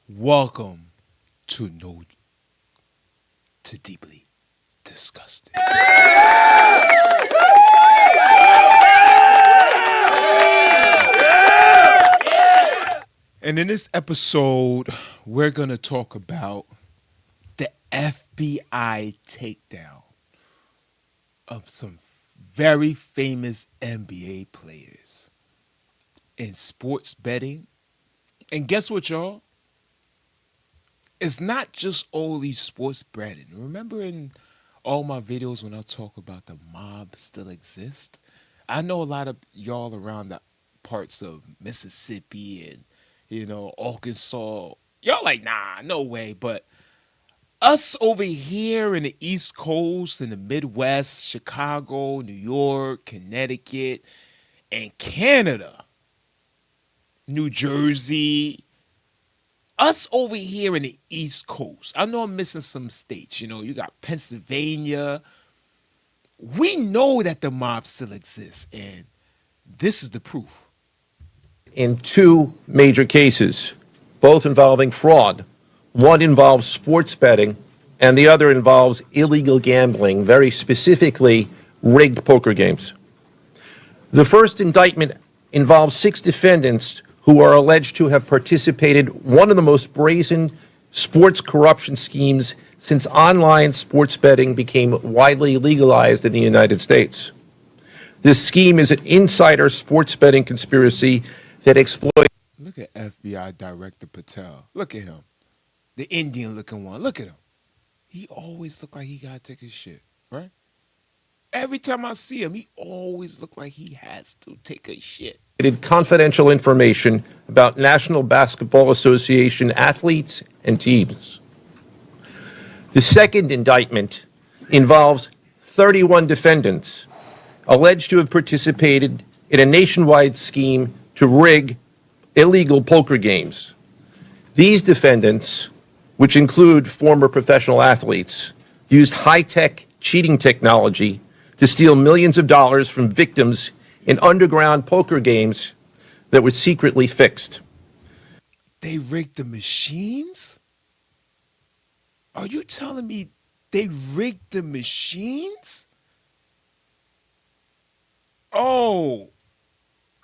Welcome to No to Deeply Disgusting. And in this episode, we're going to talk about the FBI takedown of some very famous NBA players in sports betting. And guess what, y'all? It's not just all these sports betting. Remember in all my videos when I talk about the mob still exists? I know a lot of y'all around the parts of Mississippi and, Arkansas. Y'all like, nah, no way. But us over here in the East Coast, in the Midwest, Chicago, New York, Connecticut, and Canada, New Jersey, us over here in the East Coast, I know I'm missing some states. You got Pennsylvania. We know that the mob still exists, and this is the proof. In two major cases, both involving fraud. One involves sports betting, and the other involves illegal gambling, very specifically rigged poker games. The first indictment involves 6 defendants who are alleged to have participated in one of the most brazen sports corruption schemes since online sports betting became widely legalized in the United States. This scheme is an insider sports betting conspiracy that exploits. Look at FBI Director Patel. Look at him. The Indian looking one. Look at him. He always look like he got to take his shit, right? Every time I see him, he always look like he has to take a shit. Confidential information about National Basketball Association athletes and teams. The second indictment involves 31 defendants alleged to have participated in a nationwide scheme to rig illegal poker games. These defendants, which include former professional athletes, used high-tech cheating technology to steal millions of dollars from victims in underground poker games that were secretly fixed. They rigged the machines? Are you telling me they rigged the machines? Oh,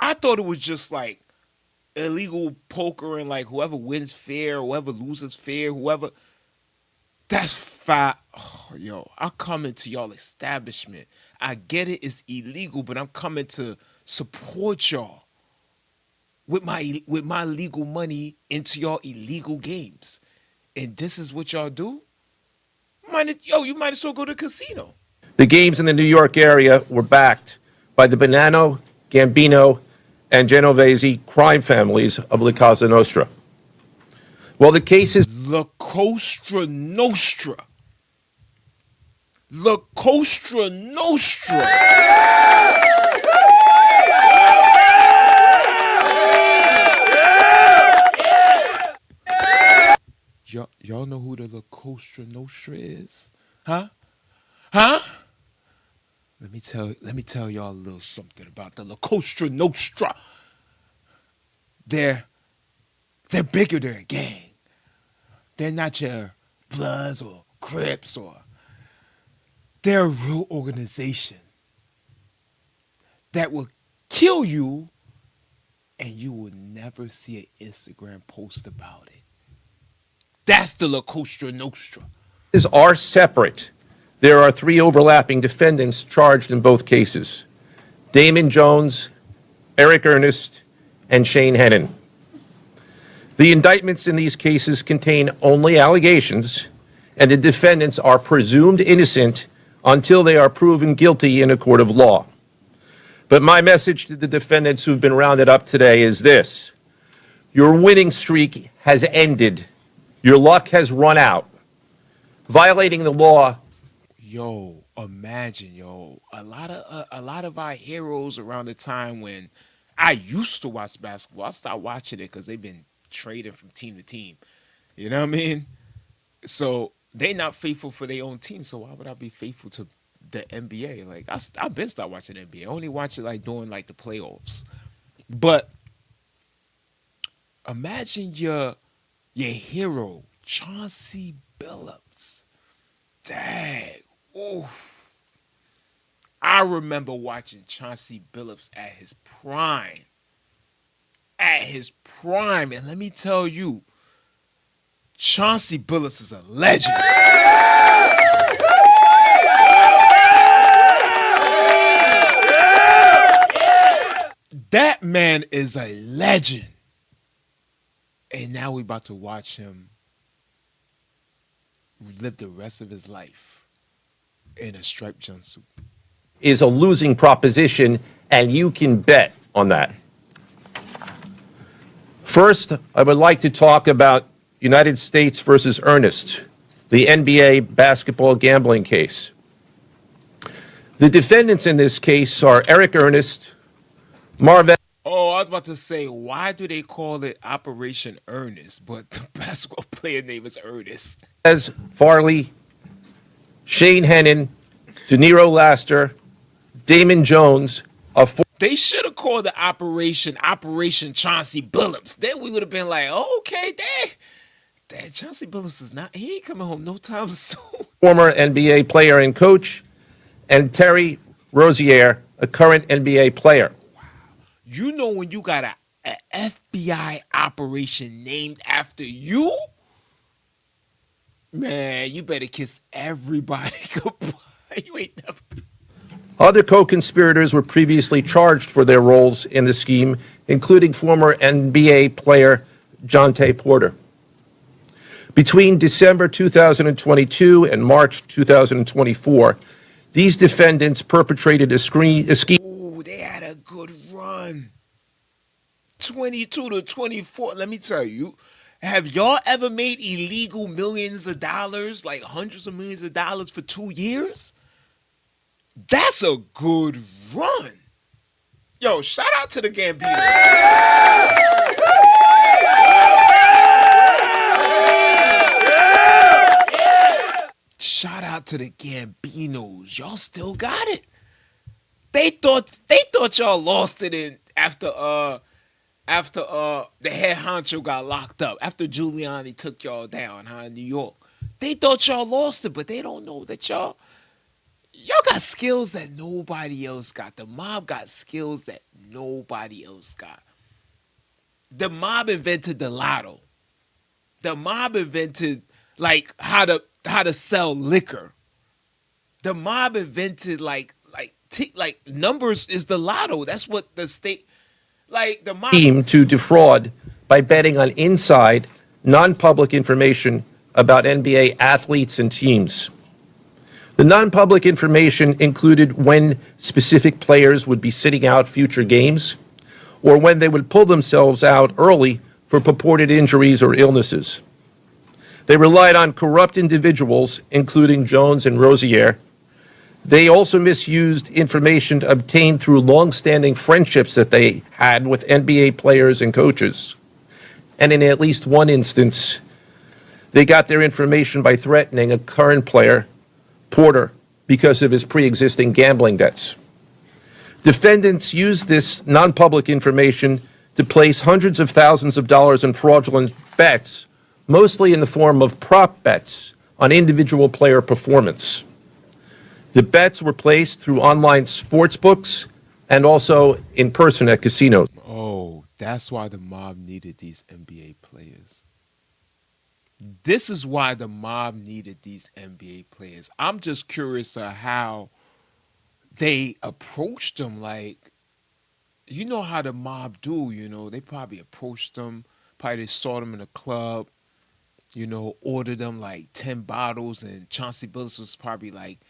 I thought it was just like illegal poker and like whoever wins fair, whoever loses fair, whoever. That's fine. Oh, yo, I'm coming to y'all establishment. I get it, it's illegal, but I'm coming to support y'all with my legal money into y'all illegal games. And this is what y'all do? You might as well go to the casino. The games in the New York area were backed by the Bonanno, Gambino, and Genovese crime families of La Cosa Nostra. Well, the case is La Cosa Nostra. La Cosa Nostra. Y'all know who the La Cosa Nostra is? Huh? Huh? Let me tell y'all a little something about the La Cosa Nostra. They're bigger than a gang. They're not your Bloods or Crips they're a real organization that will kill you and you will never see an Instagram post about it. That's the La Cosa Nostra. are separate. There are 3 overlapping defendants charged in both cases: Damon Jones, Eric Ernest, and Shane Hennon. The indictments in these cases contain only allegations, and the defendants are presumed innocent until they are proven guilty in a court of law. But my message to the defendants who've been rounded up today is this: your winning streak has ended. Your luck has run out. Violating the law. Yo, imagine, a lot of our heroes around the time when I used to watch basketball. I stopped watching it because they've been trading from team to team. You know what I mean? So they not faithful for their own team. So why would I be faithful to the NBA? Like I've been stopped watching NBA. I only watch it like during like the playoffs. But imagine your hero, Chauncey Billups. Dang. Ooh. I remember watching Chauncey Billups at his prime. At his prime. And let me tell you, Chauncey Billups is a legend. That man is a legend. And now we about to watch him live the rest of his life in a striped jumpsuit. Is a losing proposition, and you can bet on that. First, I would like to talk about United States versus Ernest, the NBA basketball gambling case. The defendants in this case are Eric Ernest, Marvin. Oh, I was about to say, why do they call it Operation Ernest, but the basketball player name is Ernest? As Farley, Shane Hennon, De Niro Laster, Damon Jones, They should have called the Operation Chauncey Billups. Then we would have been like, oh, okay, that Chauncey Billups is not, he ain't coming home no time soon. former NBA player and coach, and Terry Rozier, a current NBA player. You know when you got a FBI operation named after you? Man, you better kiss everybody goodbye. You ain't never. Other co-conspirators were previously charged for their roles in the scheme, including former NBA player Jonte Porter. Between December 2022 and March 2024, these defendants perpetrated a scheme. Ooh, they had a good run. 22 to 24. Let me tell you, have y'all ever made illegal millions of dollars, like hundreds of millions of dollars for 2 years? That's a good run. Yo, shout out to the Gambinos. Shout out to the Gambinos. Y'all still got it. They thought y'all lost it in after the head honcho got locked up, after Giuliani took y'all down in New York. They thought y'all lost it, but they don't know that y'all got skills that nobody else got. The mob got skills that nobody else got. The mob invented the lotto. The mob invented like how to sell liquor. The mob invented like numbers is the lotto. That's what the state, like the mob Scheme to defraud by betting on inside, non-public information about NBA athletes and teams. The non-public information included when specific players would be sitting out future games, or when they would pull themselves out early for purported injuries or illnesses. They relied on corrupt individuals, including Jones and Rozier. They also misused information obtained through long-standing friendships that they had with NBA players and coaches. And in at least one instance, they got their information by threatening a current player, Porter, because of his pre-existing gambling debts. Defendants used this non-public information to place hundreds of thousands of dollars in fraudulent bets, mostly in the form of prop bets on individual player performance. The bets were placed through online sports books and also in person at casinos. Oh, that's why the mob needed these NBA players. This is why the mob needed these NBA players. I'm just curious of how they approached them. Like, you know how the mob do, they probably approached them. Probably they saw them in a club, ordered them like 10 bottles. And Chauncey Billups was probably like,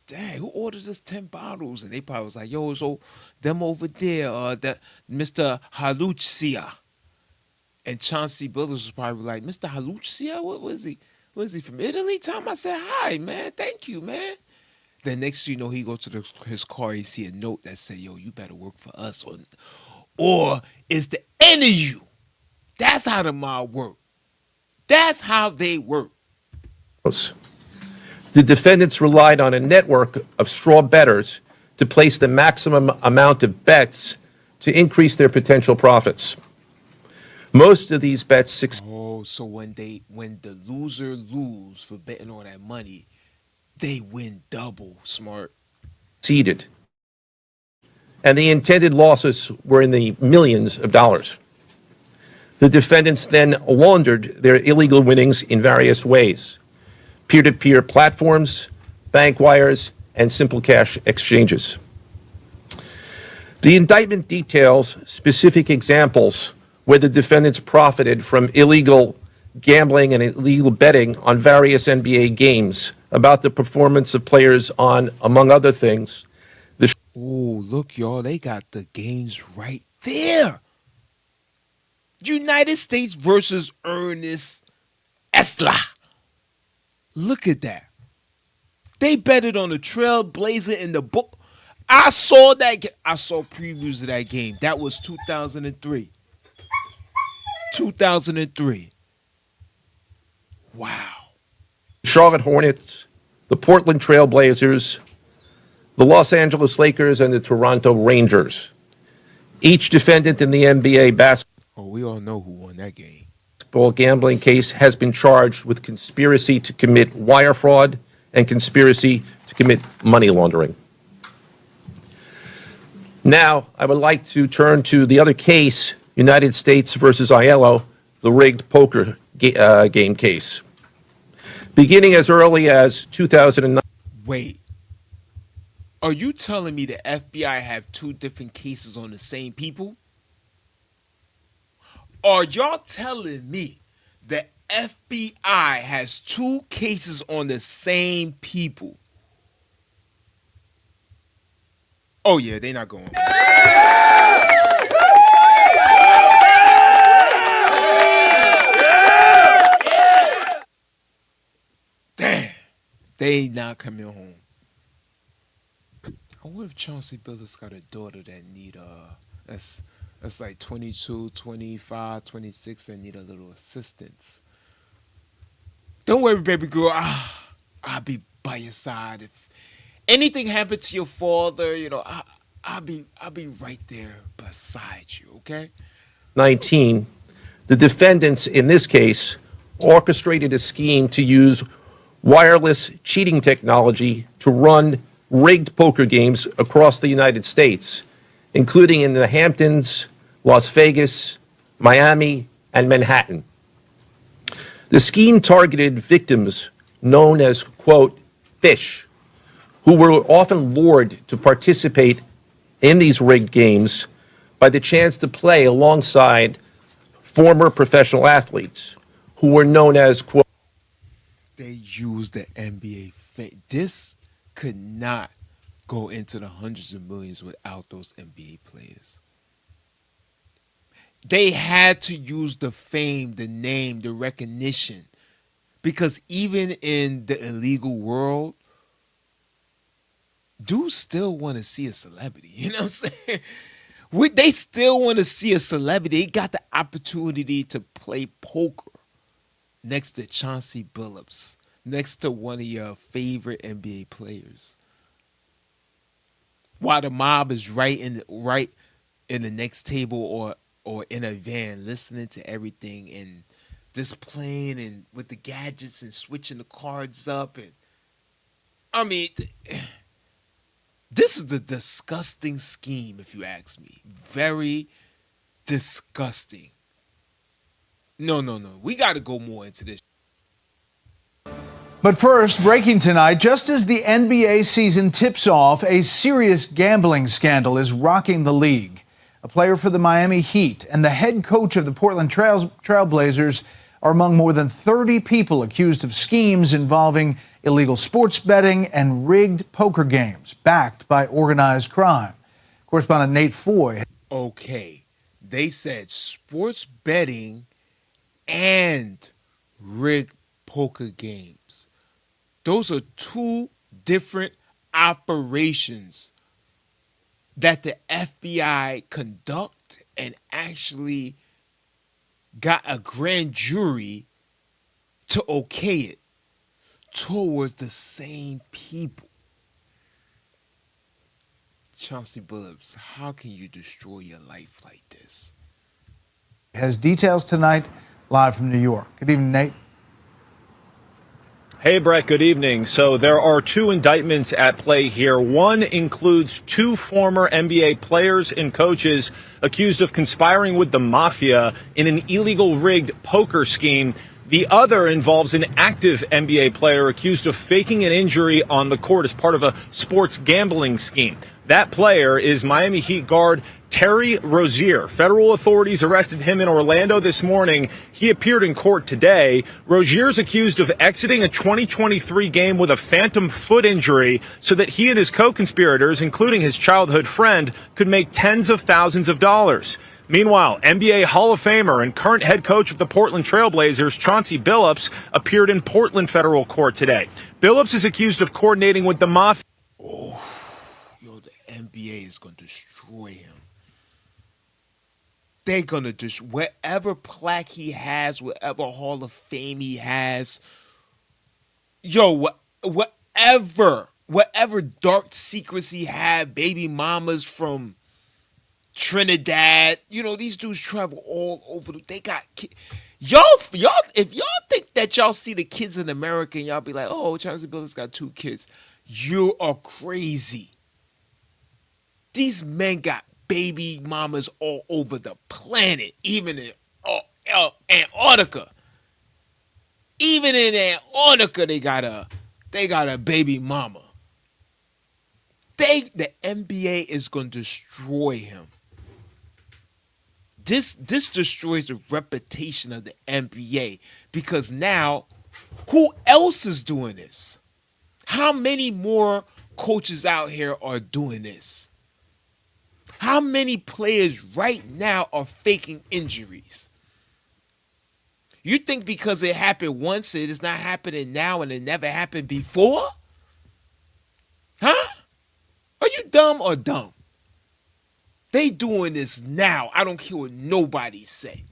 dang, who orders us 10 bottles? And they probably was like, yo, so them over there, that Mr. Halucia. And Chauncey Billups was probably like, Mr. Halucia, what was he? Was he from Italy? Time I said, hi, man, thank you, man. Then next thing you know, he go to his car, he see a note that say, yo, you better work for us, or it's the end of you. That's how the mob work. That's how they work. The defendants relied on a network of straw bettors to place the maximum amount of bets to increase their potential profits. Most of these bets succeeded. Oh, Oh, so when the loser lose for betting all that money, they win double. Smart. Exceeded, and the intended losses were in the millions of dollars. The defendants then laundered their illegal winnings in various ways: peer-to-peer platforms, bank wires, and simple cash exchanges. The indictment details specific examples where the defendants profited from illegal gambling and illegal betting on various NBA games about the performance of players on, among other things, the Oh, look, y'all, they got the games right there. United States versus Ernest Estla. Look at that. They betted on the Trailblazer in the book. I saw that. I saw previews of that game. That was 2003. 2003. Wow. Charlotte Hornets, the Portland Trailblazers, the Los Angeles Lakers, and the Toronto Rangers. Each defendant in the NBA Oh, we all know who won that game. basketball gambling case has been charged with conspiracy to commit wire fraud and conspiracy to commit money laundering. Now, I would like to turn to the other case, United States versus Aiello, the rigged poker game case. Beginning as early as 2009, Wait. Are you telling me the FBI have two different cases on the same people? Are y'all telling me the FBI has two cases on the same people? Oh yeah, they not going. Damn, they not coming home. I wonder if Chauncey Billups got a daughter that need that's like 22, 25, 26 and need a little assistance. Don't worry, baby girl. I'll be by your side if anything happened to your father. I'll be right there beside you. Okay. 19, the defendants in this case orchestrated a scheme to use wireless cheating technology to run rigged poker games across the United States, including in the Hamptons, Las Vegas, Miami, and Manhattan. The scheme targeted victims known as, quote, fish, who were often lured to participate in these rigged games by the chance to play alongside former professional athletes who were known as, quote, They used the NBA. This could not go into the hundreds of millions without those NBA players. They had to use the fame, the name, the recognition. Because even in the illegal world, dudes still want to see a celebrity. You know what I'm saying? They still want to see a celebrity. They got the opportunity to play poker next to Chauncey Billups, next to one of your favorite NBA players. While the mob is right in the next table or in a van listening to everything and just playing and with the gadgets and switching the cards up. And I mean, this is a disgusting scheme, if you ask me. Very disgusting. No. We got to go more into this. But first, breaking tonight, just as the NBA season tips off, a serious gambling scandal is rocking the league. A player for the Miami Heat and the head coach of the Portland Trailblazers are among more than 30 people accused of schemes involving illegal sports betting and rigged poker games backed by organized crime. Correspondent Nate Foy. Okay, they said sports betting and rigged poker games. Those are two different operations that the FBI conduct and actually got a grand jury to okay it towards the same people. Chauncey Billups, how can you destroy your life like this? Has details tonight. live from New York. Good evening, Nate. Hey, Brett, good evening. So there are two indictments at play here. One includes two former NBA players and coaches accused of conspiring with the mafia in an illegal rigged poker scheme. The other involves an active NBA player accused of faking an injury on the court as part of a sports gambling scheme. That player is Miami Heat guard Terry Rozier. Federal authorities arrested him in Orlando this morning. He appeared in court today. Rozier is accused of exiting a 2023 game with a phantom foot injury so that he and his co-conspirators, including his childhood friend, could make tens of thousands of dollars. Meanwhile, NBA Hall of Famer and current head coach of the Portland Trail Blazers, Chauncey Billups, appeared in Portland federal court today. Billups is accused of coordinating with the mafia. The NBA is going to destroy him. They're going to destroy whatever plaque he has, whatever Hall of Fame he has. Whatever dark secrets he had, baby mamas from Trinidad. These dudes travel all over. They got y'all. If y'all think that y'all see the kids in America and y'all be like, oh, Chauncey Billups got 2 kids, you are crazy. These men got baby mamas all over the planet, even in Antarctica. Even in Antarctica, they got a baby mama. The NBA is going to destroy him. This destroys the reputation of the NBA because now, who else is doing this? How many more coaches out here are doing this? How many players right now are faking injuries? You think because it happened once, it is not happening now and it never happened before? Huh? Are you dumb or dumb? They doing this now. I don't care what nobody say.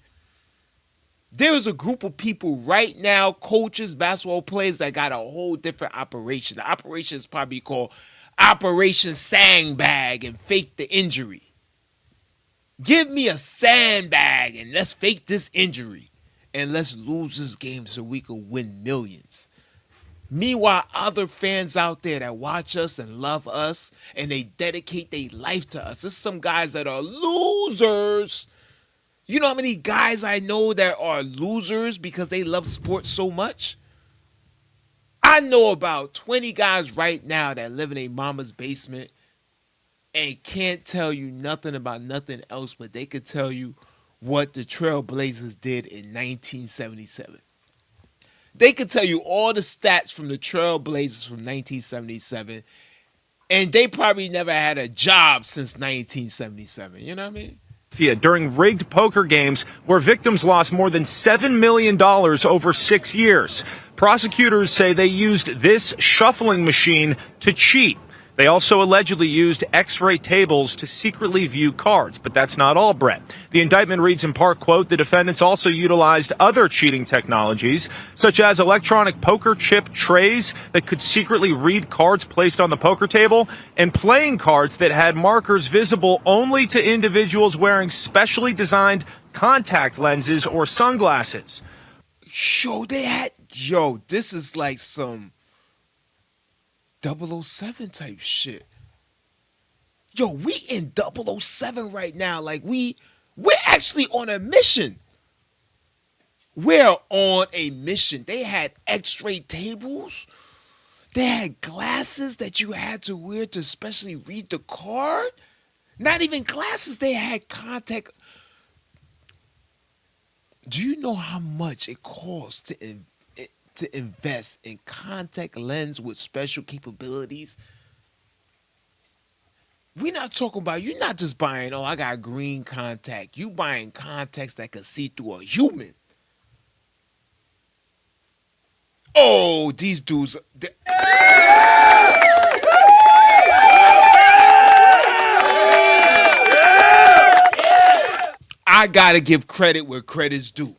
There's a group of people right now, coaches, basketball players, that got a whole different operation. The operation is probably called Operation Sandbag and fake the injury. Give me a sandbag and let's fake this injury. And let's lose this game so we can win millions. Meanwhile, other fans out there that watch us and love us and they dedicate their life to us. There's some guys that are losers. You know how many guys I know that are losers because they love sports so much? I know about 20 guys right now that live in a mama's basement and can't tell you nothing about nothing else, but they could tell you what the Trailblazers did in 1977. They could tell you all the stats from the Trailblazers from 1977, and they probably never had a job since 1977. You know what I mean? During rigged poker games where victims lost more than $7 million over 6 years. Prosecutors say they used this shuffling machine to cheat. They also allegedly used X-ray tables to secretly view cards. But that's not all, Brett. The indictment reads in part, quote, the defendants also utilized other cheating technologies, such as electronic poker chip trays that could secretly read cards placed on the poker table, and playing cards that had markers visible only to individuals wearing specially designed contact lenses or sunglasses. This is like some 007 type shit. We in 007 right now. Like we're actually on a mission. We're on a mission. They had X-ray tables. They had glasses that you had to wear to especially read the card. Not even glasses. They had contact. Do you know how much it costs to invest in contact lens with special capabilities? We're not talking about, you're not just buying, I got green contact. You buying contacts that can see through a human. Oh, these dudes. I gotta give credit where credit's due.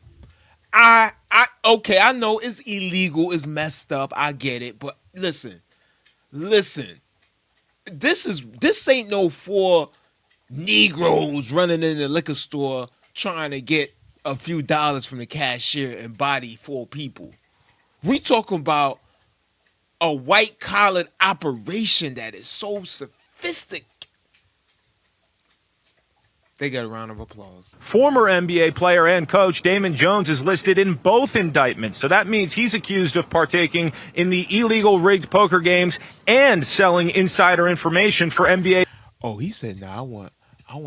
Okay, I know it's illegal, it's messed up, I get it, but listen. This ain't no 4 Negroes running in the liquor store trying to get a few dollars from the cashier and body 4 people. We talking about a white collar operation that is so sophisticated. They got a round of applause. Former NBA player and coach Damon Jones is listed in both indictments. So that means he's accused of partaking in the illegal rigged poker games and selling insider information for NBA. Oh, he said, "Nah, I want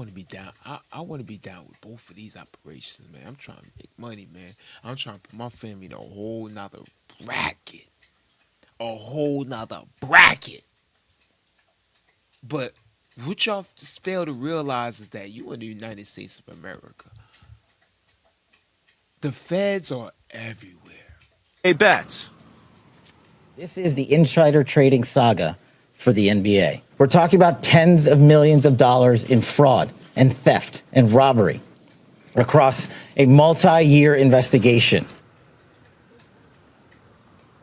to be down. I want to be down with both of these operations, man. I'm trying to make money, man. I'm trying to put my family in a whole nother bracket. A whole nother bracket." But what y'all just fail to realize is that you in the United States of America. The feds are everywhere. bets. This is the insider trading saga for the NBA. We're talking about tens of millions of dollars in fraud and theft and robbery across a multi-year investigation.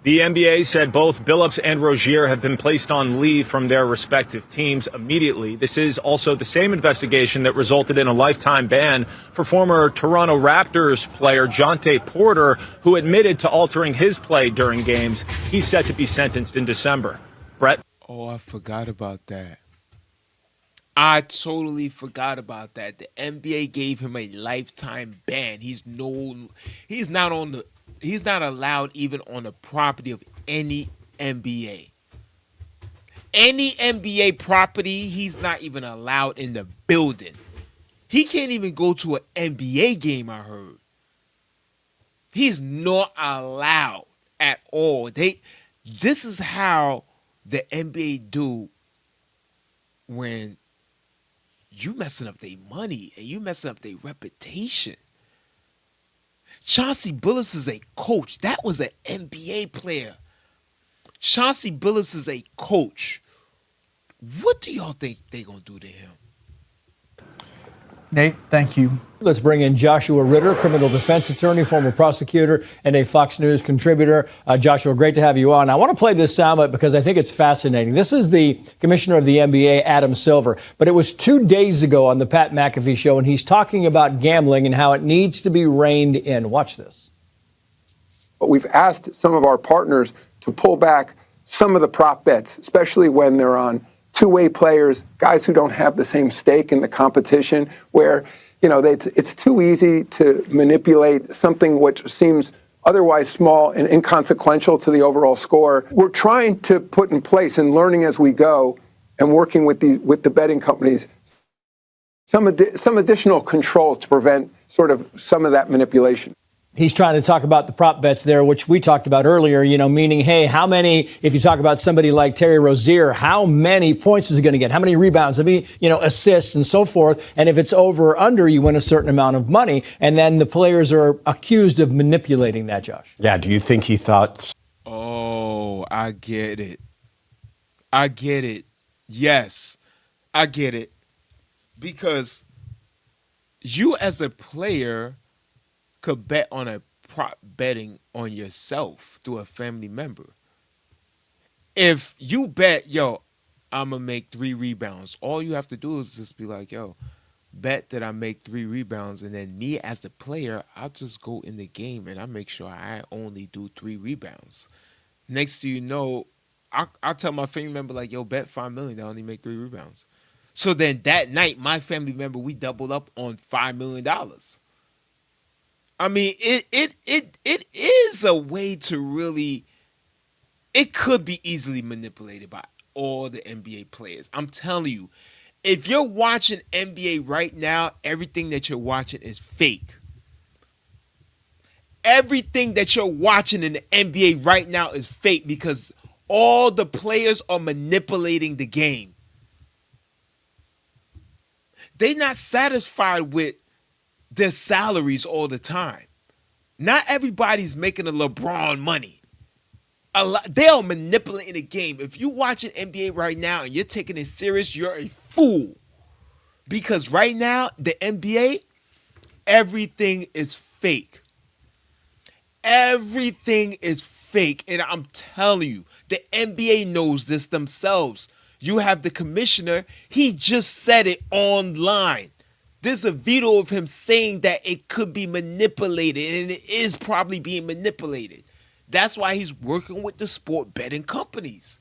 The NBA said both Billups and Rozier have been placed on leave from their respective teams immediately. This is also the same investigation that resulted in a lifetime ban for former Toronto Raptors player Jonte Porter, who admitted to altering his play during games. He's set to be sentenced in December. Brett? Oh, I forgot about that. I totally forgot about that. The NBA gave him a lifetime ban. He's not allowed even on the property of any NBA. Any NBA property, he's not even allowed in the building. He can't even go to an NBA game, I heard. He's not allowed at all. This is how the NBA do when you messing up their money and you messing up their reputation. Chauncey Billups is a coach. That was an NBA player. Chauncey Billups is a coach. What do y'all think they gonna do to him? Nate, thank you. Let's bring in Joshua Ritter, criminal defense attorney, former prosecutor, and a Fox News contributor. Joshua, great to have you on. I want to play this soundbite because I think it's fascinating. This is the commissioner of the NBA, Adam Silver, but it was 2 days ago on the Pat McAfee show, and he's talking about gambling and how it needs to be reined in. Watch this. But we've asked some of our partners to pull back some of the prop bets, especially when they're on two-way players, guys who don't have the same stake in the competition, where it's too easy to manipulate something which seems otherwise small and inconsequential to the overall score. We're trying to put in place and learning as we go and working with the betting companies some additional controls to prevent sort of some of that manipulation. He's trying to talk about the prop bets there, which we talked about earlier, meaning, hey, how many, if you talk about somebody like Terry Rozier, how many points is he going to get? How many rebounds? How many, assists and so forth? And if it's over or under, you win a certain amount of money. And then the players are accused of manipulating that, Josh. Yeah, do you think he thought... Oh, I get it. I get it. Yes, I get it. Because you as a player could bet on a prop betting on yourself through a family member. If you bet, I'm going to make 3 rebounds, all you have to do is just be like, bet that I make 3 rebounds, and then me as the player, I'll just go in the game and I make sure I only do 3 rebounds. Next thing you know, I'll tell my family member, like, bet $5 million, I only make 3 rebounds. So then that night, my family member, we doubled up on $5 million. I mean, it is a way to really, it could be easily manipulated by all the NBA players. I'm telling you, if you're watching NBA right now, everything that you're watching is fake. Everything that you're watching in the NBA right now is fake because all the players are manipulating the game. They're not satisfied with their salaries all the time. Not everybody's making a LeBron money. They are manipulating the game. If you're watching NBA right now and you're taking it serious, you're a fool. Because right now, the NBA, everything is fake. Everything is fake. And I'm telling you, the NBA knows this themselves. You have the commissioner. He just said it online. There's a video of him saying that it could be manipulated, and it is probably being manipulated. That's why he's working with the sport betting companies.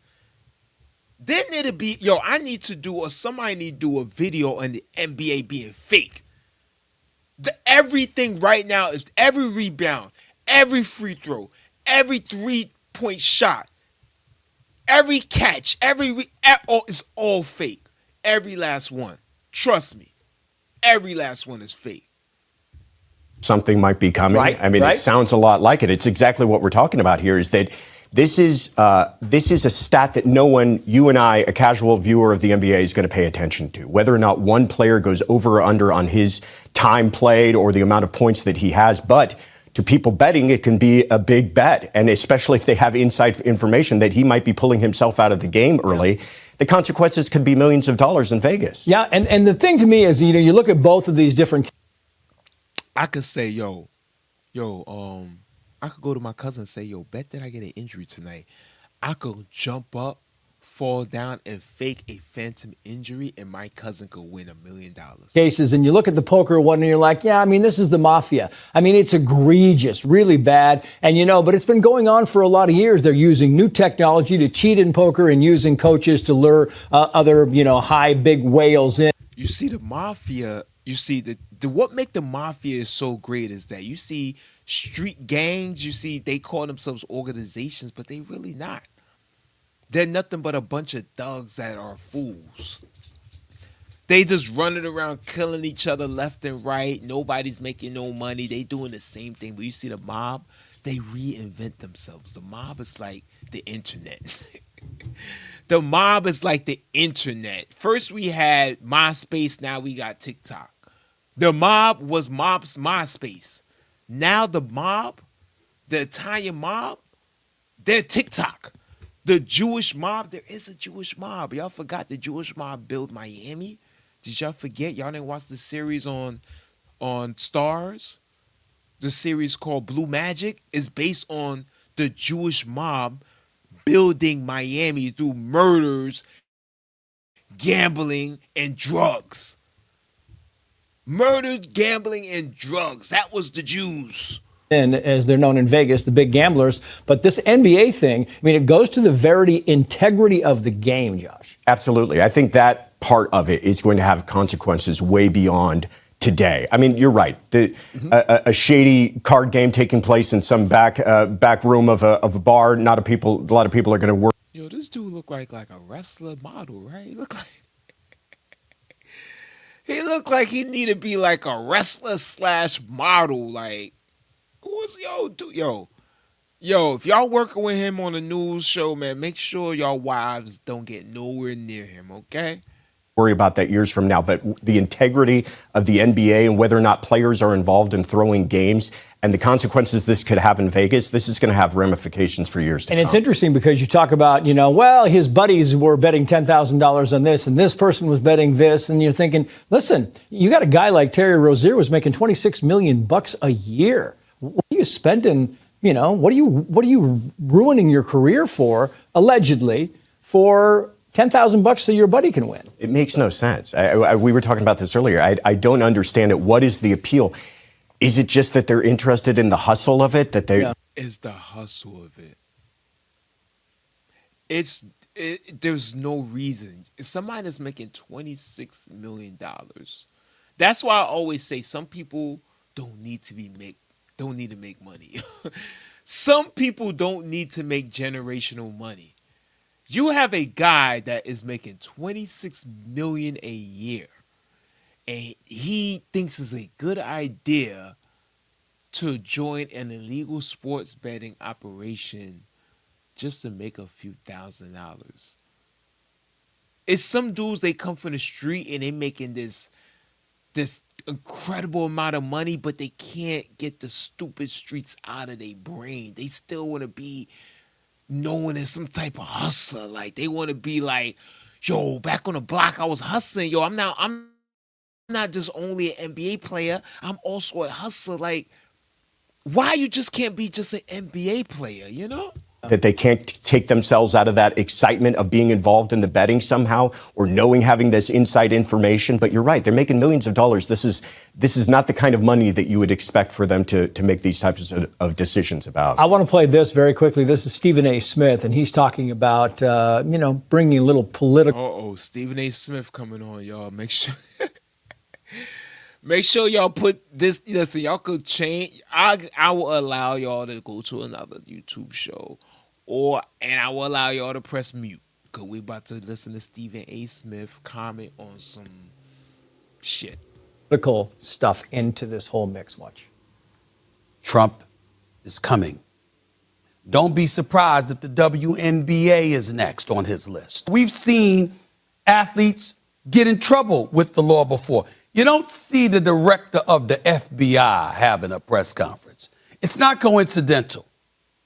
Then it'll be, I need to do, or somebody need to do a video on the NBA being fake. Everything right now is every rebound, every free throw, every 3-point shot, every catch, it's all fake. Every last one. Trust me. Every last one is fake. Something might be coming. Right, I mean, right. It sounds a lot like it. It's exactly what we're talking about here, is that this is a stat that no one, you and I, a casual viewer of the NBA, is going to pay attention to. Whether or not one player goes over or under on his time played or the amount of points that he has. But to people betting, it can be a big bet. And especially if they have inside information that he might be pulling himself out of the game early, the consequences could be millions of dollars in Vegas. Yeah, and the thing to me is, you look at both of these different. I could say, I could go to my cousin and say, bet that I get an injury tonight. I could jump up, fall down, and fake a phantom injury, and my cousin could win $1 million. Cases, and you look at the poker one and you're like, yeah, I mean, this is the mafia. I mean, it's egregious, really bad. And but it's been going on for a lot of years. They're using new technology to cheat in poker and using coaches to lure other, high, big whales in. You see the mafia, what make the mafia so great is that you see street gangs, you see they call themselves organizations, but they really not. They're nothing but a bunch of thugs that are fools. They just running around killing each other left and right. Nobody's making no money. They doing the same thing. But you see the mob, they reinvent themselves. The mob is like the internet. The mob is like the internet. First we had MySpace, now we got TikTok. The mob was MySpace. Now the mob, the Italian mob, they're TikTok. The Jewish mob, there is a Jewish mob. Y'all forgot the Jewish mob built Miami? Did y'all forget? Y'all didn't watch the series on Stars? The series called Blue Magic is based on the Jewish mob building Miami through murders, gambling, and drugs. Murders, gambling, and drugs. That was the Jews. In, as they're known in Vegas, the big gamblers. But this NBA thing, I mean, it goes to the very integrity of the game, Josh. Absolutely. I think that part of it is going to have consequences way beyond today. I mean, you're right. A shady card game taking place in some back room of a bar. A lot of people are going to work. This dude look like a wrestler model, right? He looked like he need to be like a wrestler / model. Like, what's yo, if y'all working with him on a news show, man, make sure y'all wives don't get nowhere near him, okay? Worry about that years from now, but the integrity of the NBA and whether or not players are involved in throwing games and the consequences this could have in Vegas, this is going to have ramifications for years to come. And it's interesting because you talk about, well, his buddies were betting $10,000 on this and this person was betting this. And you're thinking, listen, you got a guy like Terry Rozier was making $26 million a year. What are you spending, what are you ruining your career for, allegedly, for $10,000 so your buddy can win? It makes no sense. We were talking about this earlier. I don't understand it. What is the appeal? Is it just that they're interested in the hustle of it? It's the hustle of it. There's no reason. If somebody that's making $26 million, that's why I always say some people don't need to make money. Some people don't need to make generational money. You have a guy that is making $26 million a year, and he thinks it's a good idea to join an illegal sports betting operation just to make a few $1,000s. It's some dudes, they come from the street and they making this incredible amount of money, but they can't get the stupid streets out of their brain. They still want to be known as some type of hustler. Like, they want to be like, yo, back on the block, I was hustling. Yo, I'm not just only an NBA player, I'm also a hustler. Like, why you just can't be just an NBA player, that they can't take themselves out of that excitement of being involved in the betting somehow or having this inside information. But you're right, they're making millions of dollars. This is not the kind of money that you would expect for them to make these types of decisions about. I want to play this very quickly. This is Stephen A. Smith, and he's talking about, bringing a little political. Stephen A. Smith coming on, y'all. Make sure. Make sure y'all put this. Listen, y'all could change. I will allow y'all to go to another YouTube show, and I will allow y'all to press mute because we about to listen to Stephen A. Smith comment on some shit. Political stuff into this whole mix. Watch. Trump is coming. Don't be surprised if the WNBA is next on his list. We've seen athletes get in trouble with the law before. You don't see the director of the FBI having a press conference. It's not coincidental.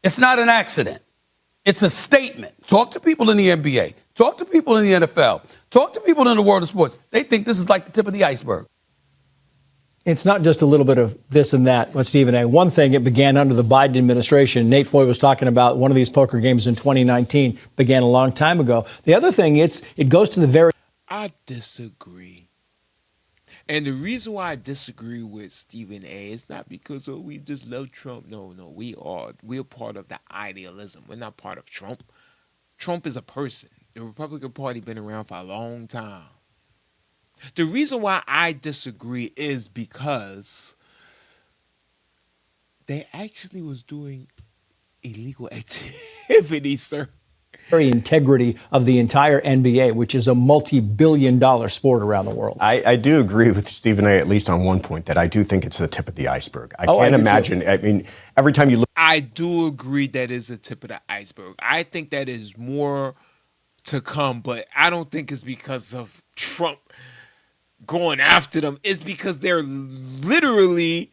It's not an accident. It's a statement. Talk to people in the NBA. Talk to people in the NFL. Talk to people in the world of sports. They think this is like the tip of the iceberg. It's not just a little bit of this and that with Stephen A. One thing, it began under the Biden administration. Nate Floyd was talking about one of these poker games in 2019, began a long time ago. The other thing, it goes to the very... I disagree. And the reason why I disagree with Stephen A. is not because we just love Trump. No, we're part of the idealism. We're not part of Trump. Trump is a person. The Republican Party been around for a long time. The reason why I disagree is because they actually was doing illegal activity, sir. Very integrity of the entire NBA, which is a multi-billion-dollar sport around the world. I do agree with Stephen A. at least on one point, that I do think it's the tip of the iceberg. I can't imagine. Too. I mean, every time you look. I do agree that is the tip of the iceberg. I think that is more to come, but I don't think it's because of Trump going after them. It's because they're literally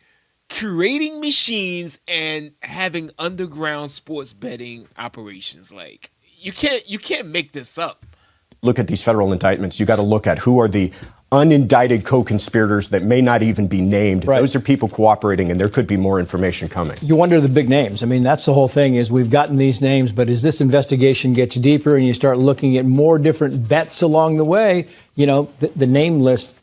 curating machines and having underground sports betting operations. Like, you can't make this up. Look at these federal indictments. You got to look at who are the unindicted co-conspirators that may not even be named. Right. Those are people cooperating, and there could be more information coming. You wonder the big names. I mean, that's the whole thing, is we've gotten these names, but as this investigation gets deeper and you start looking at more different bets along the way, the name list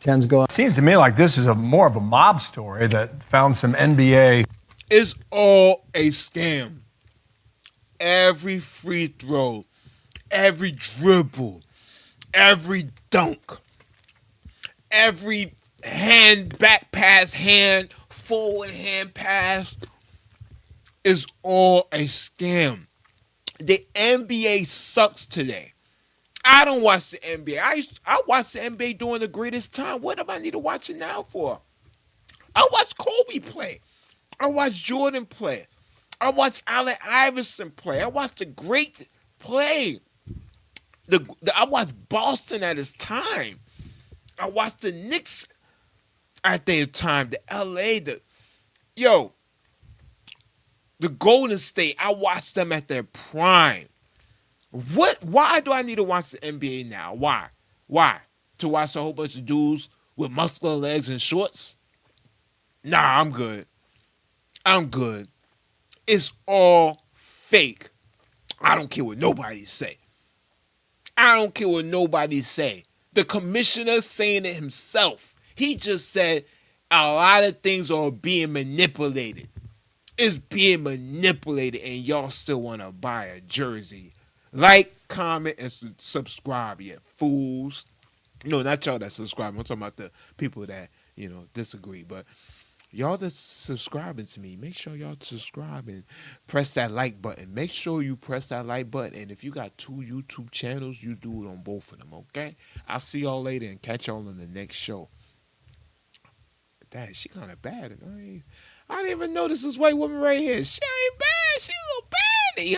tends to go up. Seems to me like this is more of a mob story that found some NBA. It's all a scam. Every free throw, every dribble, every dunk, every back pass, forward hand pass is all a scam. The NBA sucks today. I don't watch the NBA. I watch the NBA during the greatest time. What do I need to watch it now for? I watched Kobe play. I watched Jordan play. I watched Allen Iverson play. I watched the great play. I watched Boston at his time. I watched the Knicks at their time. The LA, the Golden State. I watched them at their prime. Why do I need to watch the NBA now? Why? To watch a whole bunch of dudes with muscular legs and shorts? Nah, I'm good. It's all fake. I don't care what nobody say. The commissioner saying it himself. He just said a lot of things are being manipulated. It's being manipulated, and y'all still want to buy a jersey. Like, comment, and subscribe, you fools. No, not y'all that subscribe. I'm talking about the people that, disagree. But y'all that's subscribing to me, make sure y'all subscribe and press that like button. Make sure you press that like button. And if you got 2 YouTube channels, you do it on both of them, okay? I'll see y'all later and catch y'all on the next show. Dad, she kind of bad. I didn't even know this white woman right here. She ain't bad. She a little